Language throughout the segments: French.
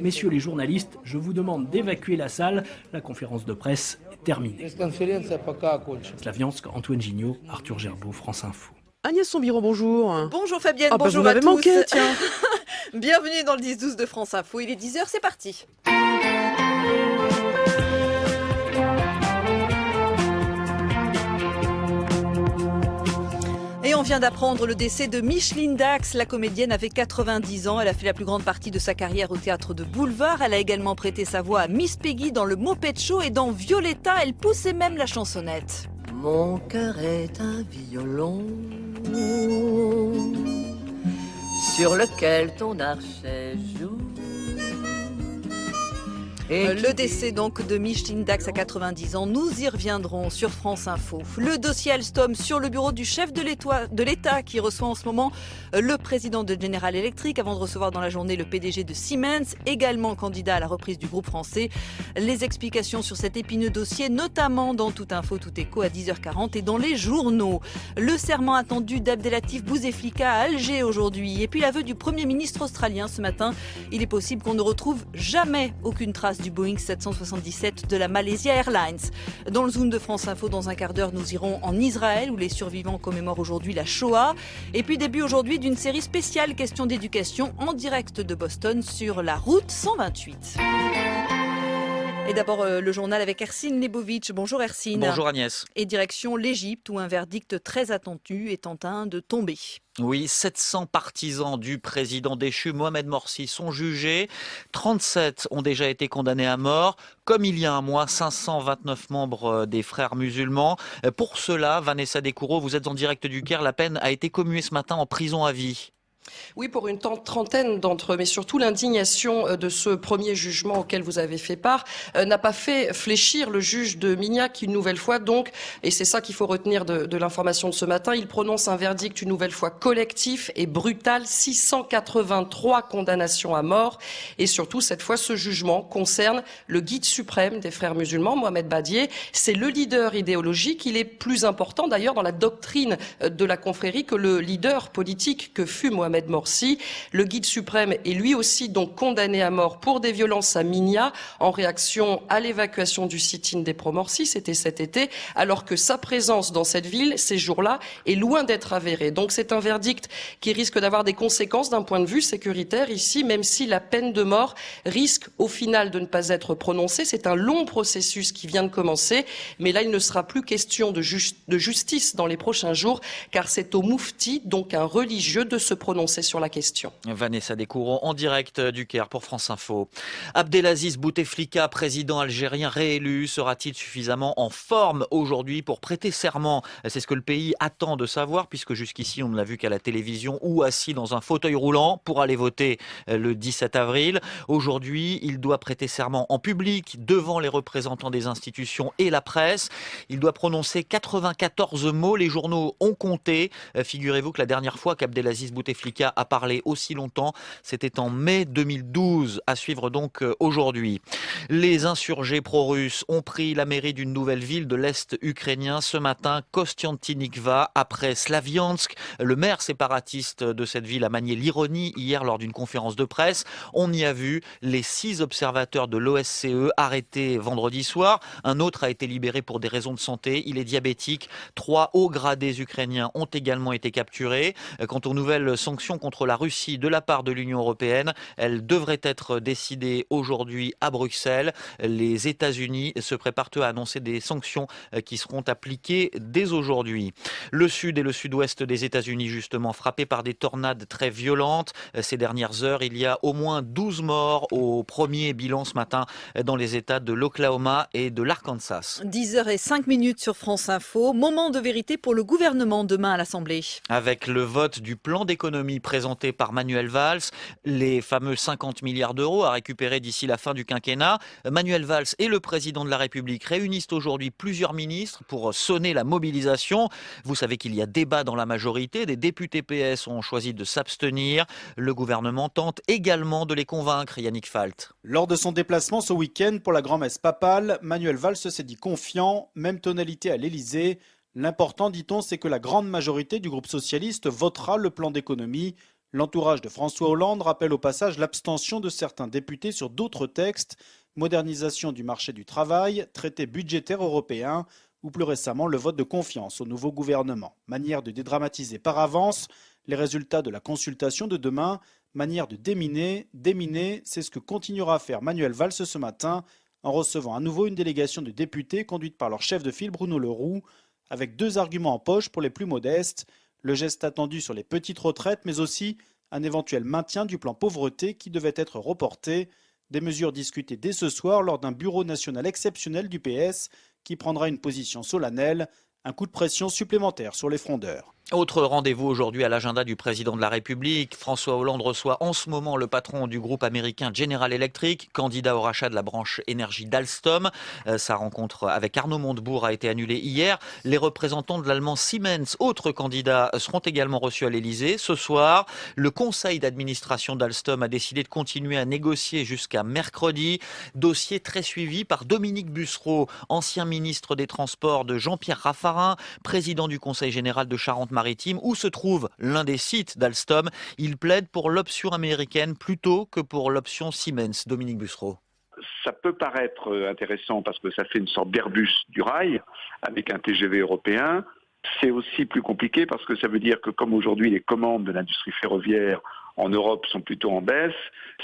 Messieurs les journalistes, je vous demande d'évacuer la salle. La conférence de presse est terminée. Slaviansk, Antoine Gignot, Arthur Gerbeau, France Info. Agnès Sombiron, bonjour. Bonjour Fabienne, Ah bah bonjour vous à m'avez tous. manqué, tiens. Bienvenue dans le 10-12 de France Info. Il est 10h, c'est parti. Et on vient d'apprendre le décès de Micheline Dax. La comédienne avait 90 ans. Elle a fait la plus grande partie de sa carrière au théâtre de boulevard. Elle a également prêté sa voix à Miss Peggy dans le Muppet Show et dans Violetta. Elle poussait même la chansonnette. Mon cœur est un violon sur lequel ton archet joue. Le décès donc de Micheline Dax à 90 ans, nous y reviendrons sur France Info. Le dossier Alstom sur le bureau du chef de l'État qui reçoit en ce moment le président de General Electric avant de recevoir dans la journée le PDG de Siemens, également candidat à la reprise du groupe français. Les explications sur cet épineux dossier, notamment dans Tout Info, Tout Écho à 10h40 et dans les journaux. Le serment attendu d'Abdelatif Bouteflika à Alger aujourd'hui et puis l'aveu du Premier ministre australien ce matin. Il est possible qu'on ne retrouve jamais aucune trace du Boeing 777 de la Malaysia Airlines. Dans le Zoom de France Info, dans un quart d'heure, nous irons en Israël où les survivants commémorent aujourd'hui la Shoah. Et puis début aujourd'hui d'une série spéciale questions d'éducation en direct de Boston sur la route 128. Et d'abord le journal avec Ercine Lebovitch. Bonjour Ercine. Bonjour Agnès. Et direction l'Égypte où un verdict très attendu est en train de tomber. Oui, 700 partisans du président déchu Mohamed Morsi sont jugés. 37 ont déjà été condamnés à mort. Comme il y a un mois, 529 membres des frères musulmans. Pour cela, Vanessa Descoureaux, vous êtes en direct du Caire. La peine a été commuée ce matin en prison à vie. Oui, pour une trentaine d'entre eux, mais surtout l'indignation de ce premier jugement auquel vous avez fait part n'a pas fait fléchir le juge de Mignat qui, une nouvelle fois donc, et c'est ça qu'il faut retenir de l'information de ce matin, il prononce un verdict une nouvelle fois collectif et brutal, 683 condamnations à mort, et surtout cette fois ce jugement concerne le guide suprême des frères musulmans, Mohamed Badier. C'est le leader idéologique, il est plus important d'ailleurs dans la doctrine de la confrérie que le leader politique que fut Mohamed Morsi. Le guide suprême est lui aussi donc condamné à mort pour des violences à Mignat en réaction à l'évacuation du sit-in des pro-Morsi, c'était cet été, alors que sa présence dans cette ville, ces jours-là, est loin d'être avérée. Donc c'est un verdict qui risque d'avoir des conséquences d'un point de vue sécuritaire ici, même si la peine de mort risque au final de ne pas être prononcée. C'est un long processus qui vient de commencer, mais là il ne sera plus question de justice dans les prochains jours, car c'est au moufti, donc un religieux, de se prononcer sur la question. Vanessa Descoureaux en direct du Caire pour France Info. Abdelaziz Bouteflika, président algérien réélu, sera-t-il suffisamment en forme aujourd'hui pour prêter serment? C'est ce que le pays attend de savoir puisque jusqu'ici on ne l'a vu qu'à la télévision ou assis dans un fauteuil roulant pour aller voter le 17 avril. Aujourd'hui, il doit prêter serment en public devant les représentants des institutions et la presse. Il doit prononcer 94 mots. Les journaux ont compté. Figurez-vous que la dernière fois qu'Abdelaziz Bouteflika a parlé aussi longtemps, c'était en mai 2012, à suivre donc aujourd'hui. Les insurgés pro-russes ont pris la mairie d'une nouvelle ville de l'Est ukrainien ce matin, Kostiantynivka, après Slaviansk. Le maire séparatiste de cette ville a manié l'ironie hier lors d'une conférence de presse. On y a vu les 6 observateurs de l'OSCE arrêtés vendredi soir. Un autre a été libéré pour des raisons de santé. Il est diabétique. 3 hauts gradés ukrainiens ont également été capturés. Quant aux nouvelles sanctions contre la Russie de la part de l'Union européenne, elles devraient être décidées aujourd'hui à Bruxelles. Les États-Unis se préparent à annoncer des sanctions qui seront appliquées dès aujourd'hui. Le sud et le sud-ouest des États-Unis justement frappés par des tornades très violentes. Ces dernières heures, il y a au moins 12 morts au premier bilan ce matin dans les États de l'Oklahoma et de l'Arkansas. 10h05 sur France Info. Moment de vérité pour le gouvernement demain à l'Assemblée. Avec le vote du plan d'économie présenté par Manuel Valls, les fameux 50 milliards d'euros à récupérer d'ici la fin du quinquennat. Manuel Valls et le président de la République réunissent aujourd'hui plusieurs ministres pour sonner la mobilisation. Vous savez qu'il y a débat dans la majorité. Des députés PS ont choisi de s'abstenir. Le gouvernement tente également de les convaincre, Yannick Falt. Lors de son déplacement ce week-end pour la grand-messe papale, Manuel Valls s'est dit confiant, même tonalité à l'Elysée. L'important, dit-on, c'est que la grande majorité du groupe socialiste votera le plan d'économie. L'entourage de François Hollande rappelle au passage l'abstention de certains députés sur d'autres textes, modernisation du marché du travail, traité budgétaire européen ou plus récemment le vote de confiance au nouveau gouvernement. Manière de dédramatiser par avance les résultats de la consultation de demain, manière de déminer, c'est ce que continuera à faire Manuel Valls ce matin en recevant à nouveau une délégation de députés conduite par leur chef de file Bruno Le Roux, avec 2 arguments en poche pour les plus modestes, le geste attendu sur les petites retraites, mais aussi un éventuel maintien du plan pauvreté qui devait être reporté. Des mesures discutées dès ce soir lors d'un bureau national exceptionnel du PS qui prendra une position solennelle, un coup de pression supplémentaire sur les frondeurs. Autre rendez-vous aujourd'hui à l'agenda du président de la République. François Hollande reçoit en ce moment le patron du groupe américain General Electric, candidat au rachat de la branche énergie d'Alstom. Sa rencontre avec Arnaud Montebourg a été annulée hier. Les représentants de l'allemand Siemens, autres candidats, seront également reçus à l'Elysée. Ce soir, le conseil d'administration d'Alstom a décidé de continuer à négocier jusqu'à mercredi. Dossier très suivi par Dominique Bussereau, ancien ministre des Transports de Jean-Pierre Raffarin, président du conseil général de Charente-Maritime, où se trouve l'un des sites d'Alstom. Il plaide pour l'option américaine plutôt que pour l'option Siemens. Dominique Bussereau. Ça peut paraître intéressant parce que ça fait une sorte d'Airbus du rail avec un TGV européen. C'est aussi plus compliqué parce que ça veut dire que comme aujourd'hui les commandes de l'industrie ferroviaire en Europe sont plutôt en baisse,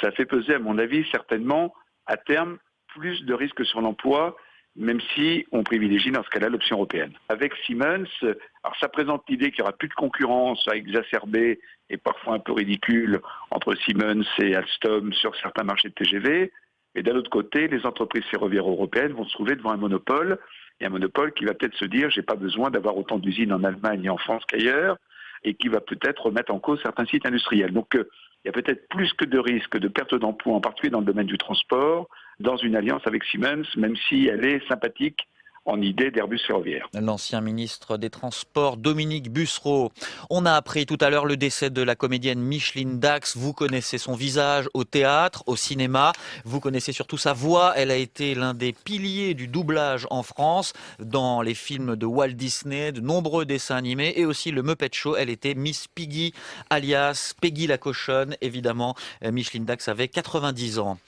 ça fait peser à mon avis certainement à terme plus de risques sur l'emploi, même si on privilégie dans ce cas-là l'option européenne. Avec Siemens, alors ça présente l'idée qu'il n'y aura plus de concurrence à exacerber et parfois un peu ridicule entre Siemens et Alstom sur certains marchés de TGV. Et d'un autre côté, les entreprises ferroviaires européennes vont se trouver devant un monopole, et un monopole qui va peut-être se dire j'ai pas besoin d'avoir autant d'usines en Allemagne et en France qu'ailleurs, et qui va peut-être remettre en cause certains sites industriels. Donc il y a peut-être plus que de risques de perte d'emploi, en particulier dans le domaine du transport, dans une alliance avec Siemens, même si elle est sympathique en idée d'Airbus ferroviaire. L'ancien ministre des Transports, Dominique Bussereau. On a appris tout à l'heure le décès de la comédienne Micheline Dax. Vous connaissez son visage au théâtre, au cinéma. Vous connaissez surtout sa voix. Elle a été l'un des piliers du doublage en France dans les films de Walt Disney, de nombreux dessins animés et aussi le Muppet Show. Elle était Miss Piggy, alias Peggy la cochonne. Évidemment, Micheline Dax avait 90 ans.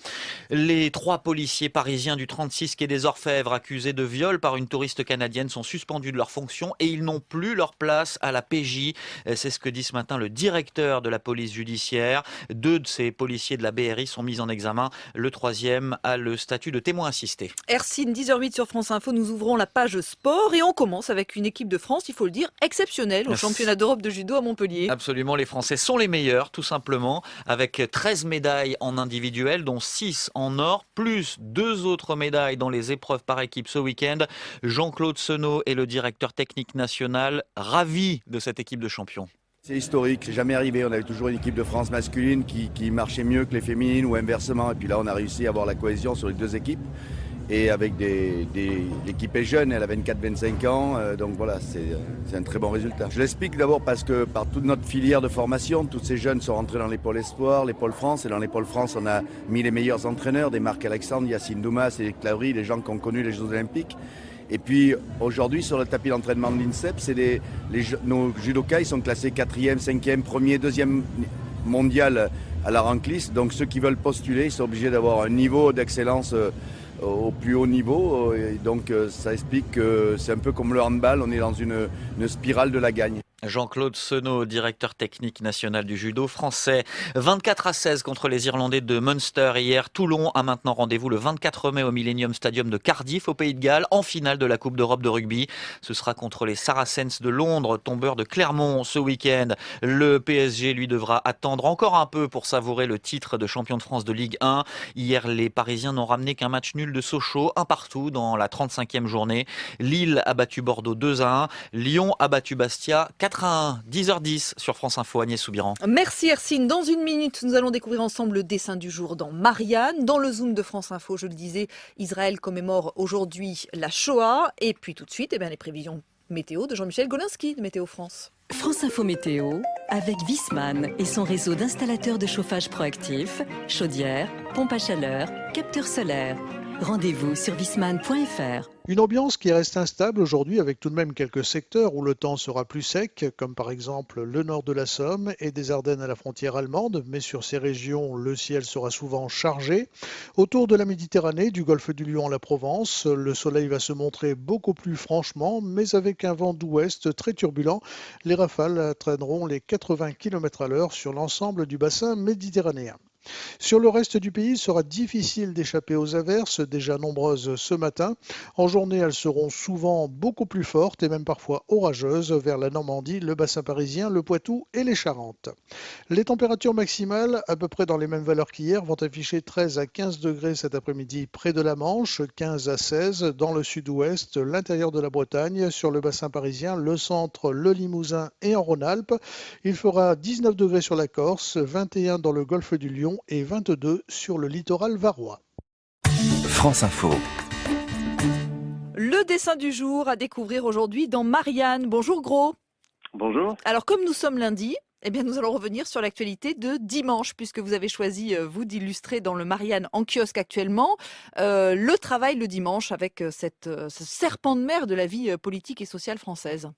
Les 3 policiers parisiens du 36 quai des Orfèvres accusés de viol par une touriste canadienne sont suspendus de leurs fonctions et ils n'ont plus leur place à la PJ. C'est ce que dit ce matin le directeur de la police judiciaire. 2 de ces policiers de la BRI sont mis en examen. Le 3e a le statut de témoin assisté. Hercine, 10h08 sur France Info, nous ouvrons la page sport et on commence avec une équipe de France, il faut le dire, exceptionnelle au championnat d'Europe de judo à Montpellier. Absolument, les Français sont les meilleurs, tout simplement, avec 13 médailles en individuel, dont 6 en or, plus 2 autres médailles dans les épreuves par équipe ce week-end. Jean-Claude Senot est le directeur technique national, ravi de cette équipe de champions. C'est historique, c'est jamais arrivé. On avait toujours une équipe de France masculine qui marchait mieux que les féminines ou inversement. Et puis là, on a réussi à avoir la cohésion sur les 2 équipes. Et avec l'équipe est jeune, elle a 24-25 ans, donc voilà, c'est un très bon résultat. Je l'explique d'abord parce que par toute notre filière de formation, tous ces jeunes sont rentrés dans les pôles Espoir, les pôles France, et dans les pôles France, on a mis les meilleurs entraîneurs, des Marc Alexandre, Yacine Doumas, Éric Claverie, les gens qui ont connu les Jeux Olympiques. Et puis aujourd'hui, sur le tapis d'entraînement de l'INSEP, nos judokas, ils sont classés 4e, 5e, 1er, 2e mondial à la rangliste. Donc ceux qui veulent postuler, ils sont obligés d'avoir un niveau d'excellence au plus haut niveau. Et donc ça explique que c'est un peu comme le handball, on est dans une spirale de la gagne. Jean-Claude Senot, directeur technique national du judo français. 24-16 contre les Irlandais de Munster hier. Toulon a maintenant rendez-vous le 24 mai au Millennium Stadium de Cardiff, au Pays de Galles, en finale de la Coupe d'Europe de rugby. Ce sera contre les Saracens de Londres, tombeurs de Clermont ce week-end. Le PSG, lui, devra attendre encore un peu pour savourer le titre de champion de France de Ligue 1. Hier, les Parisiens n'ont ramené qu'un match nul de Sochaux, un partout dans la 35e journée. Lille a battu Bordeaux 2-1. Lyon a battu Bastia 4-1. 10h10 sur France Info, Agnès Soubiran. Merci Hercine. Dans une minute, nous allons découvrir ensemble le dessin du jour dans Marianne. Dans le Zoom de France Info, je le disais, Israël commémore aujourd'hui la Shoah. Et puis tout de suite, les prévisions météo de Jean-Michel Golinski de Météo France. France Info Météo avec Viessmann et son réseau d'installateurs de chauffage proactif, chaudières, pompes à chaleur, capteurs solaires. Rendez-vous sur viessmann.fr. Une ambiance qui reste instable aujourd'hui avec tout de même quelques secteurs où le temps sera plus sec, comme par exemple le nord de la Somme et des Ardennes à la frontière allemande, mais sur ces régions, le ciel sera souvent chargé. Autour de la Méditerranée, du golfe du Lion à la Provence, le soleil va se montrer beaucoup plus franchement, mais avec un vent d'ouest très turbulent. Les rafales atteindront les 80 km/h sur l'ensemble du bassin méditerranéen. Sur le reste du pays, il sera difficile d'échapper aux averses, déjà nombreuses ce matin. En journée, elles seront souvent beaucoup plus fortes et même parfois orageuses vers la Normandie, le bassin parisien, le Poitou et les Charentes. Les températures maximales, à peu près dans les mêmes valeurs qu'hier, vont afficher 13 à 15 degrés cet après-midi près de la Manche, 15 à 16 dans le sud-ouest, l'intérieur de la Bretagne, sur le bassin parisien, le centre, le Limousin et en Rhône-Alpes. Il fera 19 degrés sur la Corse, 21 dans le golfe du Lion et 22 sur le littoral varois. France Info. Le dessin du jour à découvrir aujourd'hui dans Marianne. Bonjour Gros. Bonjour. Alors comme nous sommes lundi, eh bien, nous allons revenir sur l'actualité de dimanche, puisque vous avez choisi, vous, d'illustrer dans le Marianne en kiosque actuellement, le travail le dimanche avec ce serpent de mer de la vie politique et sociale française.